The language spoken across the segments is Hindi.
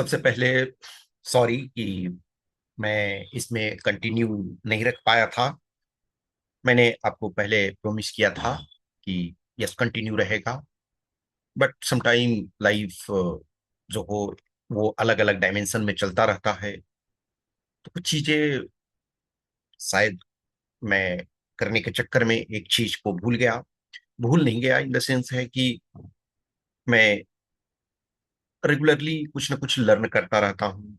सबसे पहले सॉरी कि मैं इसमें कंटिन्यू नहीं रख पाया था। मैंने आपको पहले प्रॉमिस किया था कि यस कंटिन्यू रहेगा, बट समटाइम लाइफ जो हो वो अलग अलग डायमेंशन में चलता रहता है। तो कुछ चीजें शायद मैं करने के चक्कर में एक चीज को भूल गया। भूल नहीं गया इन द सेंस है कि मैं रेगुलरली कुछ ना कुछ लर्न करता रहता हूँ।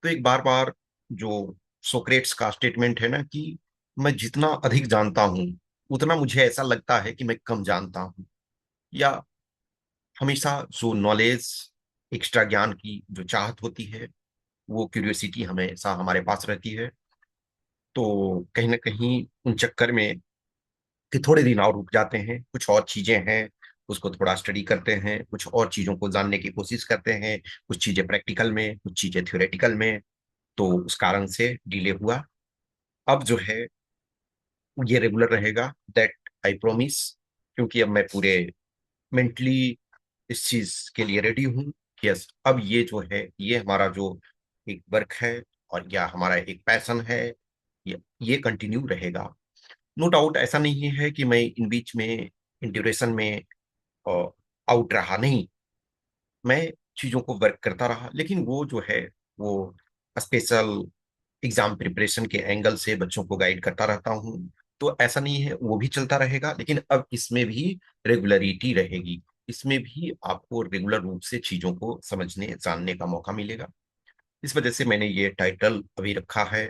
तो एक बार बार जो सोक्रेट्स का स्टेटमेंट है ना कि मैं जितना अधिक जानता हूं उतना मुझे ऐसा लगता है कि मैं कम जानता हूं, या हमेशा जो नॉलेज एक्स्ट्रा ज्ञान की जो चाहत होती है वो क्यूरियोसिटी हमेशा हमारे पास रहती है। तो कहीं ना कहीं उन चक्कर में कि थोड़े दिन और रुक जाते हैं, कुछ और चीजें हैं उसको थोड़ा स्टडी करते हैं, कुछ और चीजों को जानने की कोशिश करते हैं, कुछ चीजें प्रैक्टिकल में, कुछ चीजें थ्योरेटिकल में। तो उस कारण से डिले हुआ। अब जो है ये रेगुलर रहेगा, दैट आई प्रोमिस। क्योंकि अब मैं पूरे मेंटली इस चीज के लिए रेडी हूँ कि यस अब ये जो है ये हमारा जो एक वर्क है और या हमारा एक पैशन है, ये कंटिन्यू रहेगा। नो डाउट ऐसा नहीं है कि मैं इन बीच में इन ड्यूरेशन में आउट रहा नहीं। मैं चीजों को वर्क करता रहा, लेकिन वो जो है वो स्पेशल एग्जाम प्रिपरेशन के एंगल से बच्चों को गाइड करता रहता हूँ। तो ऐसा नहीं है, वो भी चलता रहेगा, लेकिन अब इसमें भी रेगुलरिटी रहेगी। इसमें भी आपको रेगुलर रूप से चीजों को समझने जानने का मौका मिलेगा। इस वजह से मैंने ये टाइटल अभी रखा है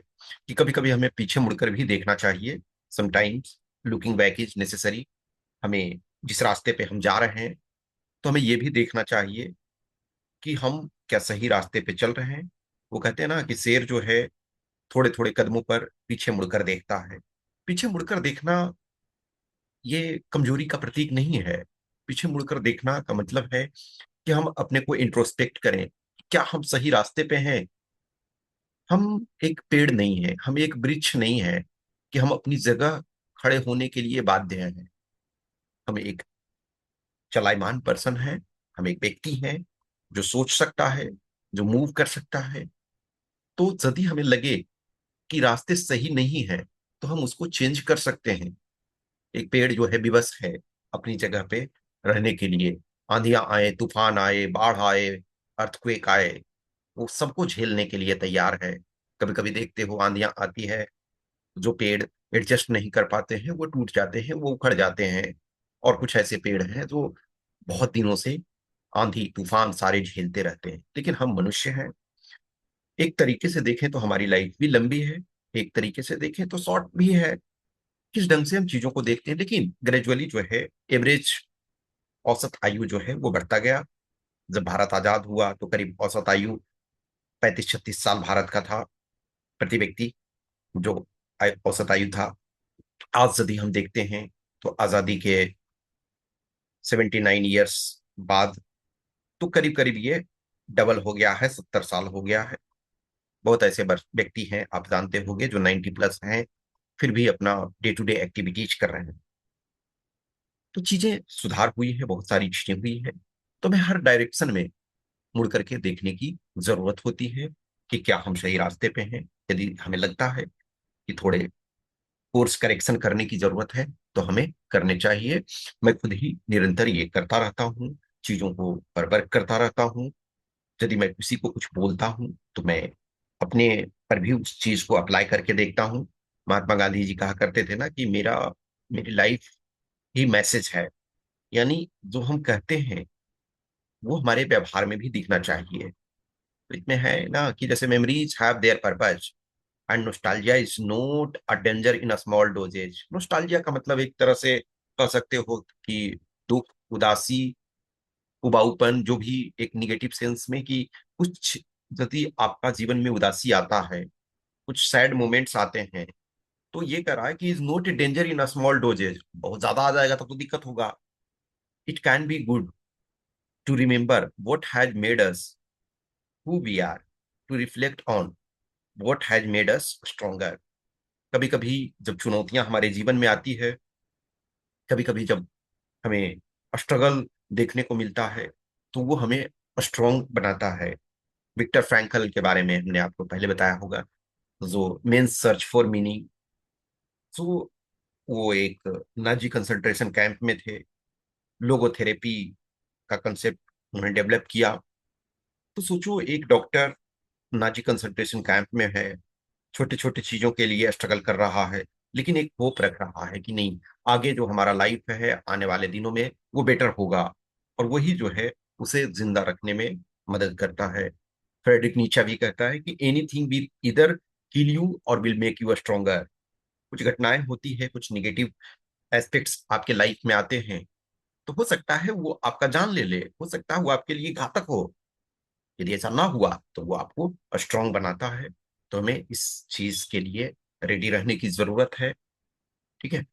कि कभी कभी हमें पीछे मुड़कर भी देखना चाहिए। Sometimes looking back is necessary. हमें जिस रास्ते पे हम जा रहे हैं तो हमें ये भी देखना चाहिए कि हम क्या सही रास्ते पे चल रहे हैं। वो कहते हैं ना कि शेर जो है थोड़े थोड़े कदमों पर पीछे मुड़कर देखता है। पीछे मुड़कर देखना ये कमजोरी का प्रतीक नहीं है। पीछे मुड़कर देखना का मतलब है कि हम अपने को इंट्रोस्पेक्ट करें, क्या हम सही रास्ते पे हैं। हम एक पेड़ नहीं है, हम एक वृक्ष नहीं है कि हम अपनी जगह खड़े होने के लिए बाध्य हैं। हम एक चलायमान पर्सन है, हम एक व्यक्ति हैं जो सोच सकता है, जो मूव कर सकता है। तो यदि हमें लगे कि रास्ते सही नहीं है तो हम उसको चेंज कर सकते हैं। एक पेड़ जो है विवश है अपनी जगह पे रहने के लिए। आंधियां आए, तूफान आए, बाढ़ आए, अर्थक्वेक आए, वो सबको झेलने के लिए तैयार है। कभी कभी देखते हो आंधियां आती है, जो पेड़ एडजस्ट नहीं कर पाते हैं वो टूट जाते हैं, वो उखड़ जाते हैं। और कुछ ऐसे पेड़ हैं जो बहुत दिनों से आंधी तूफान सारे झेलते रहते हैं। लेकिन हम मनुष्य हैं, एक तरीके से देखें तो हमारी लाइफ भी लंबी है, एक तरीके से देखें तो शॉर्ट भी है। किस ढंग से हम चीजों को देखते हैं, लेकिन ग्रेजुअली जो है एवरेज औसत आयु जो है वो बढ़ता गया। जब भारत आजाद हुआ तो करीब औसत आयु 35-36 साल भारत का था प्रति व्यक्ति, जो औसत आयु था। आज यदि हम देखते हैं तो आजादी के 79 ईयर्स बाद तो करीब करीब ये डबल हो गया है, 70 साल हो गया है। बहुत ऐसे व्यक्ति हैं आप जानते होंगे जो 90+ हैं, फिर भी अपना डे टू डे एक्टिविटीज कर रहे हैं। तो चीजें सुधार हुई है, बहुत सारी चीजें हुई है। तो मैं हर डायरेक्शन में मुड़ करके देखने की जरूरत होती है कि क्या हम सही रास्ते पे हैं। यदि हमें लगता है कि थोड़े कोर्स करेक्शन करने की जरूरत है तो हमें करने चाहिए। मैं खुद ही निरंतर ये करता रहता हूँ, चीजों को पर वर्क करता रहता हूँ। यदि मैं किसी को कुछ बोलता हूँ तो मैं अपने पर भी उस चीज को अप्लाई करके देखता हूँ। महात्मा गांधी जी कहा करते थे ना कि मेरी लाइफ ही मैसेज है। यानी जो हम कहते हैं वो हमारे व्यवहार में भी दिखना चाहिए। तो इसमें है ना कि जैसे memories have their purpose and nostalgia is not a danger in a small doses. Nostalgia का मतलब एक तरह से कह सकते हो कि दुख, उदासी, उबाऊपन, जो भी एक निगेटिव सेंस में कि कुछ यदि आपका जीवन में उदासी आता है, कुछ सैड मोमेंट्स आते हैं, तो ये कह रहा है कि is not a danger in a small doses. बहुत ज्यादा आ जाएगा तो दिक्कत होगा। It can be good to remember what has made us who we are, to reflect on what has made us stronger। कभी कभी जब चुनौतियां हमारे जीवन में आती है, कभी कभी जब हमें स्ट्रगल देखने को मिलता है, तो वो हमें स्ट्रांग बनाता है। विक्टर फ्रैंकल के बारे में हमने आपको पहले बताया होगा, जो मेंस सर्च फॉर मीनिंग। तो वो एक नाजी कंसंट्रेशन कैंप में थे। लोगोथेरेपी का कंसेप्ट उन्होंने डेवलप किया। तो सोचो, एक डॉक्टर नाजी कंसंट्रेशन कैंप में है, छोटे छोटे चीजों के लिए स्ट्रगल कर रहा है, लेकिन एक होप रख रहा है कि नहीं, आगे जो हमारा लाइफ है आने वाले दिनों में वो बेटर होगा। और वही जो है उसे जिंदा रखने में मदद करता है। फ्रेडरिक नीचा भी कहता है कि एनीथिंग विल इधर किल यू और विल मेक यू स्ट्रोंगर। कुछ घटनाएं होती है, कुछ निगेटिव एस्पेक्ट्स आपके लाइफ में आते हैं, तो हो सकता है वो आपका जान ले ले, हो सकता है वो आपके लिए घातक हो। यदि ऐसा ना हुआ तो वो आपको स्ट्रांग बनाता है। तो हमें इस चीज के लिए रेडी रहने की जरूरत है। ठीक है।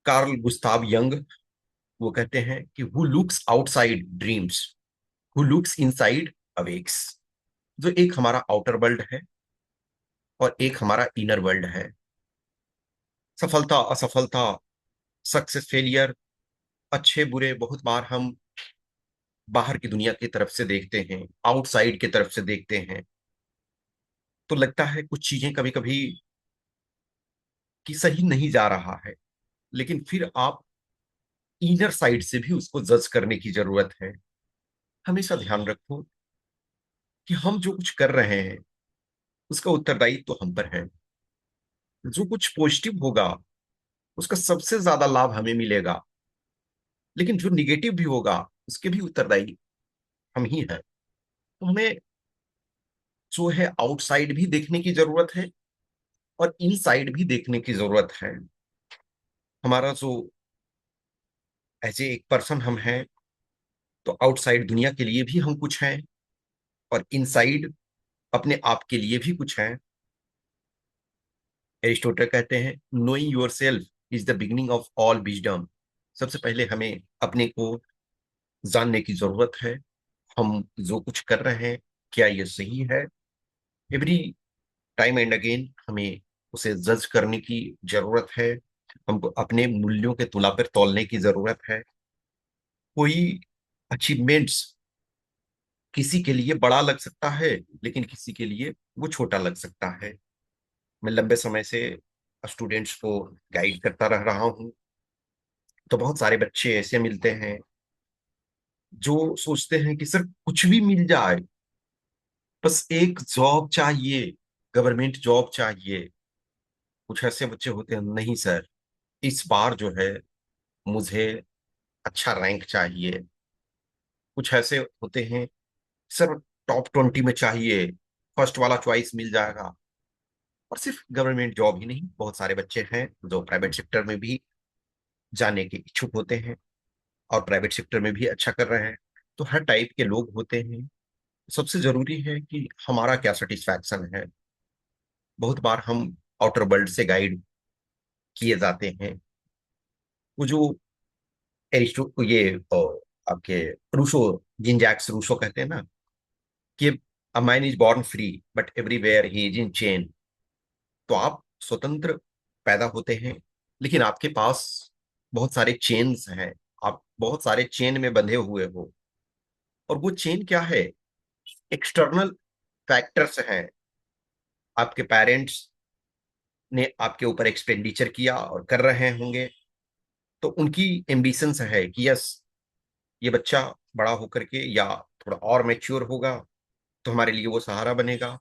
कार्ल गुस्ताव यंग वो कहते हैं कि who looks outside dreams, who looks inside awakes. जो एक हमारा आउटर वर्ल्ड है और एक हमारा इनर वर्ल्ड है। सफलता असफलता, सक्सेस फेलियर, अच्छे बुरे बहुत बार हम बाहर की दुनिया की तरफ से देखते हैं, आउटसाइड की तरफ से देखते हैं, तो लगता है कुछ चीजें कभी कभी कि सही नहीं जा रहा है। लेकिन फिर आप इनर साइड से भी उसको जज करने की जरूरत है। हमेशा ध्यान रखो कि हम जो कुछ कर रहे हैं उसका उत्तरदायित्व तो हम पर है। जो कुछ पॉजिटिव होगा उसका सबसे ज्यादा लाभ हमें मिलेगा, लेकिन जो निगेटिव भी होगा उसके भी उत्तरदायी हम ही हैं। तो हमें जो है आउटसाइड भी देखने की जरूरत है और इनसाइड भी देखने की जरूरत है। हमारा जो एज ए एक पर्सन हम हैं, तो आउटसाइड दुनिया के लिए भी हम कुछ हैं और इनसाइड अपने आप के लिए भी कुछ हैं। एरिस्टोटल कहते हैं knowing your self is the beginning of all wisdom. सबसे पहले हमें अपने को जानने की जरूरत है। हम जो कुछ कर रहे हैं क्या ये सही है? एवरी टाइम एंड अगेन हमें उसे जज करने की जरूरत है। हमको अपने मूल्यों के तुला पर तौलने की जरूरत है। कोई अचीवमेंट्स किसी के लिए बड़ा लग सकता है, लेकिन किसी के लिए वो छोटा लग सकता है। मैं लंबे समय से स्टूडेंट्स को गाइड करता रह रहा हूँ। तो बहुत सारे बच्चे ऐसे मिलते हैं जो सोचते हैं कि सर कुछ भी मिल जाए, बस एक जॉब चाहिए, गवर्नमेंट जॉब चाहिए। कुछ ऐसे बच्चे होते हैं, नहीं सर, इस बार जो है मुझे अच्छा रैंक चाहिए। कुछ ऐसे होते हैं, सर टॉप 20 में चाहिए, फर्स्ट वाला चॉइस मिल जाएगा। और सिर्फ गवर्नमेंट जॉब ही नहीं, बहुत सारे बच्चे हैं जो प्राइवेट सेक्टर में भी जाने के इच्छुक होते हैं और प्राइवेट सेक्टर में भी अच्छा कर रहे हैं। तो हर टाइप के लोग होते हैं। सबसे जरूरी है कि हमारा क्या सेटिस्फैक्शन है। बहुत बार हम आउटर वर्ल्ड से गाइड किए जाते हैं। वो जो एरिस्टो ये आपके रूसो, जिन जैक्स रूसो कहते हैं ना कि a man is born free but everywhere he is in chain. तो आप स्वतंत्र पैदा होते हैं, लेकिन आपके पास बहुत सारे चेन्स हैं। आप बहुत सारे चेन में बंधे हुए हो। और वो चेन क्या है? एक्सटर्नल फैक्टर्स हैं। आपके पेरेंट्स ने आपके ऊपर एक्सपेंडिचर किया और कर रहे होंगे, तो उनकी एम्बिशंस है कि यस, ये बच्चा बड़ा होकर के या थोड़ा और मैच्योर होगा तो हमारे लिए वो सहारा बनेगा,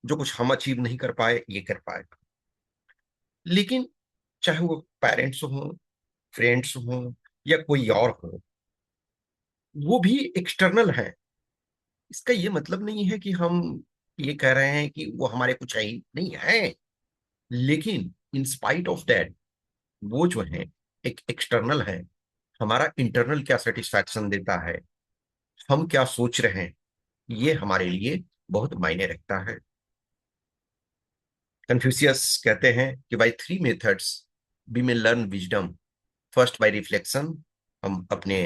जो कुछ हम अचीव नहीं कर पाए ये कर पाए। लेकिन चाहे वो पेरेंट्स हों, फ्रेंड्स हों या कोई और हो, वो भी एक्सटर्नल है। इसका ये मतलब नहीं है कि हम ये कह रहे हैं कि वो हमारे कुछ है ही नहीं है। लेकिन इन स्पाइट ऑफ दैट वो जो है एक एक्सटर्नल है। हमारा इंटरनल क्या सेटिस्फैक्शन देता है, हम क्या सोच रहे हैं, ये हमारे लिए बहुत मायने रखता है। कन्फ्यूशियस कहते हैं कि by 3 methods we may learn wisdom. First by reflection, हम अपने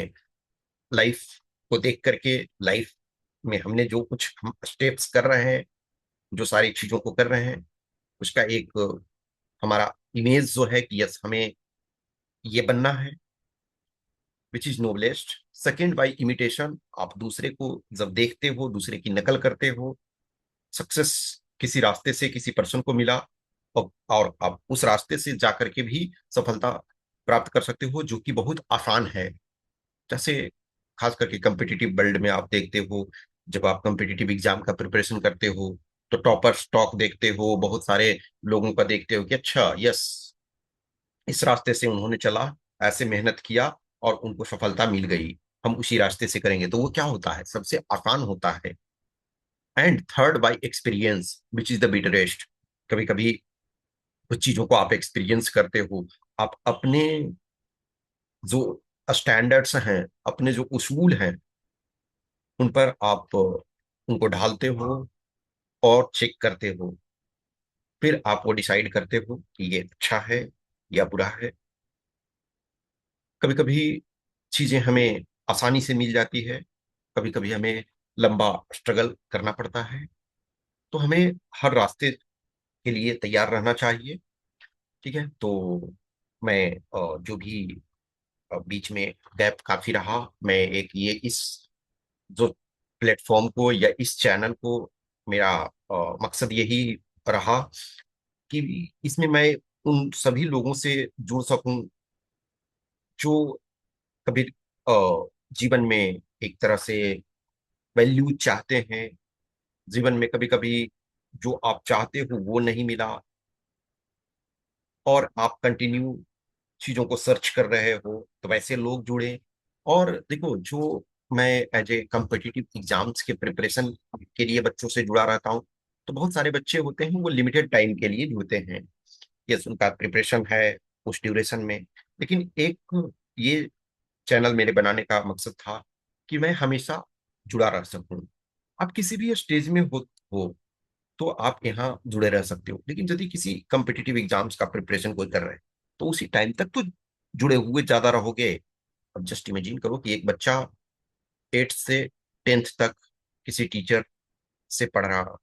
लाइफ को देख करके, लाइफ में हमने जो कुछ हम स्टेप्स कर रहे हैं, जो सारी चीजों को कर रहे हैं, उसका एक हमारा इमेज जो है कि यस हमें ये बनना है, which is noblest. Second by imitation, आप दूसरे को जब देखते हो, दूसरे की नकल करते हो, सक्सेस किसी रास्ते से किसी पर्सन को मिला, और आप उस रास्ते से जाकर के भी सफलता प्राप्त कर सकते हो, जो कि बहुत आसान है। जैसे खास करके कम्पिटिटिव वर्ल्ड में आप देखते हो, जब आप कम्पिटिटिव एग्जाम का प्रिपरेशन करते हो, तो टॉपर स्टॉक देखते हो, बहुत सारे लोगों का देखते हो कि अच्छा यस, इस रास्ते से उन्होंने चला, ऐसे मेहनत किया और उनको सफलता मिल गई, हम उसी रास्ते से करेंगे। तो वो क्या होता है, सबसे आसान होता है। And third by experience which is the bitterest. कभी कभी कुछ चीजों को आप एक्सपीरियंस करते हो, आप अपने जो स्टैंडर्ड्स हैं, अपने जो उसूल हैं, उन पर आप उनको ढालते हो और चेक करते हो, फिर आप वो डिसाइड करते हो कि ये अच्छा है या बुरा है। कभी कभी चीजें हमें आसानी से मिल जाती है, कभी कभी हमें लंबा स्ट्रगल करना पड़ता है। तो हमें हर रास्ते के लिए तैयार रहना चाहिए। ठीक है, तो मैं जो भी बीच में गैप काफी रहा, मैं एक ये इस जो प्लेटफॉर्म को या इस चैनल को, मेरा मकसद यही रहा कि इसमें मैं उन सभी लोगों से जुड़ सकूं जो कभी जीवन में एक तरह से वैल्यू चाहते हैं, जीवन में कभी कभी जो आप चाहते हो वो नहीं मिला, और आप कंटिन्यू चीजों को सर्च कर रहे हो, तो वैसे लोग जुड़े। और देखो, जो मैं एज ए कम्पिटिटिव एग्जाम्स के प्रिपरेशन के लिए बच्चों से जुड़ा रहता हूँ, तो बहुत सारे बच्चे होते हैं वो लिमिटेड टाइम के लिए जुड़ते हैं। यस, उनका प्रिपरेशन है उस ड्यूरेशन में। लेकिन एक ये चैनल मेरे बनाने का मकसद था कि मैं हमेशा जुड़ा रह सकूं। आप किसी भी स्टेज में हो तो आप यहाँ जुड़े रह सकते हो। लेकिन यदि किसी कम्पिटिटिव एग्जाम्स का प्रिपरेशन कोई कर रहे हैं, तो उसी टाइम तक तो जुड़े हुए ज्यादा रहोगे। अब जस्ट इमेजिन करो कि एक बच्चा 8th से 10th तक किसी टीचर से पढ़ रहा,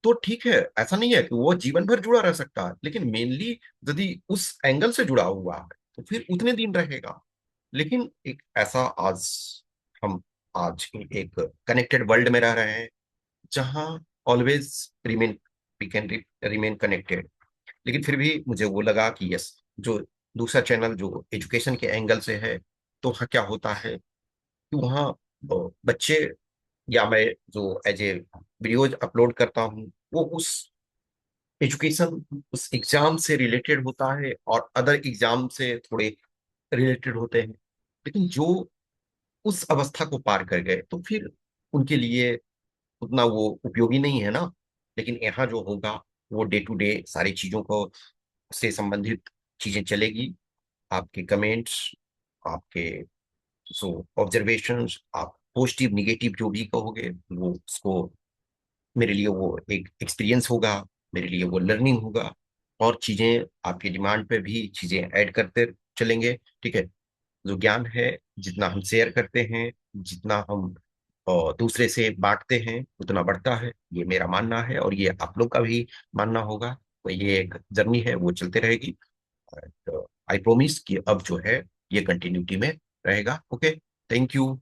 तो ठीक है, ऐसा नहीं है कि वो जीवन भर जुड़ा रह सकता है, लेकिन मेनली यदि उस एंगल से जुड़ा हुआ है तो फिर उतने दिन रहेगा। लेकिन एक ऐसा हम आज एक कनेक्टेड वर्ल्ड में रह रहे हैं, जहाँ always remain we can remain connected. लेकिन फिर भी मुझे वो लगा कि यस, जो दूसरा चैनल जो एजुकेशन के एंगल से है, तो वहाँ क्या होता है कि वहाँ बच्चे, या मैं जो एज ए वीडियोज अपलोड करता हूँ, वो उस एजुकेशन, उस एग्जाम से रिलेटेड होता है और अदर एग्जाम से थोड़े रिलेटेड होते हैं। लेकिन जो उस अवस्था को पार कर गए, तो फिर उनके लिए उतना वो उपयोगी नहीं है ना। लेकिन यहाँ जो होगा, वो डे टू डे सारी चीजों को से संबंधित चीजें चलेगी। आपके कमेंट्स, आपके जो ऑब्जर्वेशंस, आप पॉजिटिव निगेटिव जो भी कहोगे, वो उसको, मेरे लिए वो एक एक्सपीरियंस होगा, मेरे लिए वो लर्निंग होगा। और चीजें आपकी डिमांड पे भी चीजें ऐड करते चलेंगे। ठीक है, जो ज्ञान है, जितना हम शेयर करते हैं, जितना हम दूसरे से बांटते हैं, उतना बढ़ता है, ये मेरा मानना है, और ये आप लोग का भी मानना होगा। तो ये एक जर्नी है, वो चलते रहेगी। आई प्रोमिस कि अब जो है ये कंटिन्यूटी में रहेगा। Okay, thank you.